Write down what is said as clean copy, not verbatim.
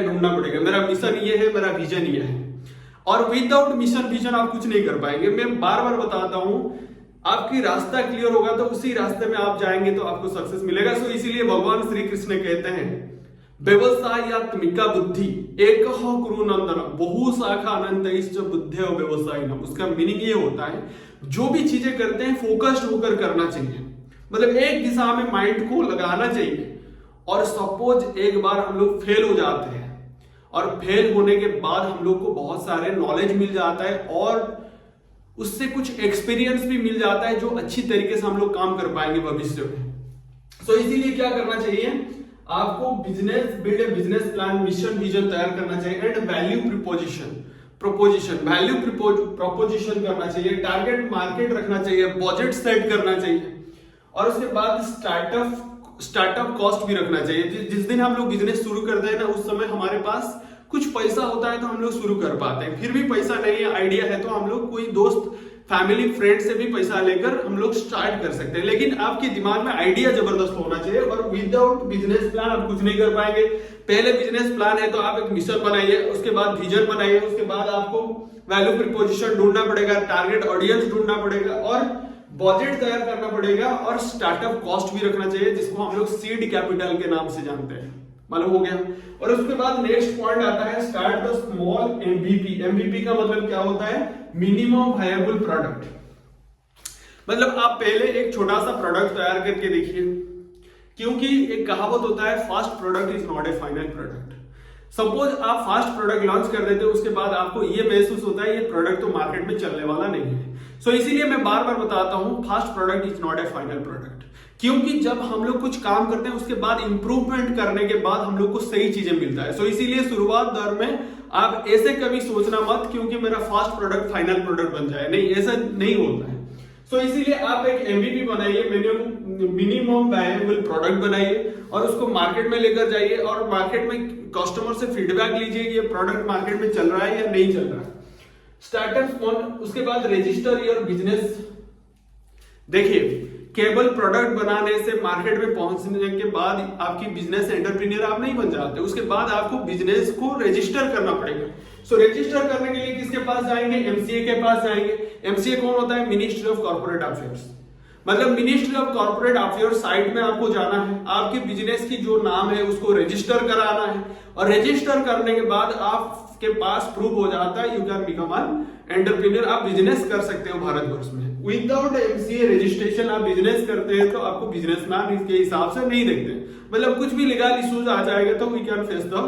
ढूंढना पड़ेगा। मेरा मिशन ये है, मेरा विजन ये है, और विदाउट मिशन विजन आप कुछ नहीं कर पाएंगे। मैं बार बार बताता हूं, आपकी रास्ता क्लियर होगा तो उसी रास्ते में आप जाएंगे तो आपको सक्सेस मिलेगा। सो इसीलिए भगवान श्री कृष्ण कहते हैं व्यवसायात्मिका बुद्धि एक कुरु नंदन बहु शाखा अनंत बुद्धि व्यवसाय। उसका मीनिंग ये होता है जो भी चीजें करते हैं फोकस्ड होकर करना चाहिए, मतलब एक दिशा में माइंड को लगाना चाहिए। और सपोज एक बार हम लोग फेल हो जाते हैं और फेल होने के बाद हम लोग को बहुत सारे नॉलेज मिल जाता है और उससे कुछ एक्सपीरियंस भी मिल जाता है जो अच्छी तरीके से हम लोग काम कर पाएंगे भविष्य में। सो इसीलिए क्या करना चाहिए, आपको build a business plan, mission vision तैयार करना चाहिए एंड वैल्यू वैल्यू प्रोपोजिशन करना चाहिए, टारगेट मार्केट रखना चाहिए, बजट सेट करना चाहिए और उसके बाद स्टार्टअप कॉस्ट भी रखना चाहिए। जिस दिन हम लोग बिजनेस शुरू करते हैं ना, उस समय हमारे पास कुछ पैसा होता है तो हम लोग शुरू कर पाते हैं। फिर भी पैसा नहीं है, आइडिया है, तो हम लोग कोई दोस्त, फैमिली, फ्रेंड से भी पैसा लेकर हम लोग स्टार्ट कर सकते हैं। लेकिन आपके दिमाग में आइडिया जबरदस्त होना चाहिए और विदाउट बिजनेस प्लान आप कुछ नहीं कर पाएंगे। पहले बिजनेस प्लान है तो आप एक मिशन बनाइए, उसके बाद विजन बनाइए, उसके बाद आपको वैल्यू प्रोपोजिशन ढूंढना पड़ेगा, टारगेट ऑडियंस ढूंढना पड़ेगा और बजट तैयार करना पड़ेगा और स्टार्टअप कॉस्ट भी रखना चाहिए, जिसको हम लोग सीड कैपिटल के नाम से जानते हैं। मालूम हो गया। और उसके बाद नेक्स्ट पॉइंट आता है start the small MVP. MVP का मतलब क्या होता है, मिनिमम वायबल प्रोडक्ट। मतलब आप पहले एक छोटा सा प्रोडक्ट तैयार करके देखिए, क्योंकि एक कहावत होता है fast product is not A final product. Suppose आप फास्ट प्रोडक्ट लॉन्च कर देते हो, उसके बाद आपको ये महसूस होता है ये प्रोडक्ट तो मार्केट में चलने वाला नहीं है। सो इसीलिए मैं बार बार बताता हूं fast product is not A final product, क्योंकि जब हम लोग कुछ काम करते हैं उसके बाद इंप्रूवमेंट करने के बाद हम लोग को सही चीजें मिलता है। सो इसीलिए शुरुआत दौर में आप ऐसे कभी सोचना मत क्योंकि मेरा फास्ट प्रोडक्ट फाइनल प्रोडक्ट बन जाए, नहीं, ऐसा नहीं होता है। सो इसीलिए आप एक एमवीपी बनाइए, मिनिमम वायबल प्रोडक्ट बनाइए और उसको मार्केट में लेकर जाइए और मार्केट में कस्टमर से फीडबैक लीजिए कि ये प्रोडक्ट मार्केट में चल रहा है या नहीं चल रहा है। स्टार्टअप, उसके बाद रजिस्टर योर बिजनेस। देखिए, केवल प्रोडक्ट बनाने से मार्केट में पहुंचने के बाद आपकी बिजनेस एंटरप्रेन्योर आप नहीं बन जाते, उसके बाद आपको बिजनेस को रजिस्टर करना पड़ेगा। सो रजिस्टर करने के लिए किसके पास जाएंगे, एमसीए के पास जाएंगे। एमसीए कौन होता है, मिनिस्ट्री ऑफ कॉर्पोरेट अफेयर्स। मतलब ministry of corporate affairs site में आपको जाना है, आपके बिजनेस की जो नाम है उसको रजिस्टर कराना है और रजिस्टर करने के बाद आपके पास प्रूफ हो जाता है you can become an entrepreneur. आप बिजनेस कर सकते हो भारतवर्ष में। विदाउट एमसीए रजिस्ट्रेशन आप बिजनेस करते हैं तो आपको बिजनेसमैन इसके हिसाब से नहीं देखते, मतलब कुछ भी लीगल इश्यूज आ जाएगा तो वी कैन फेस द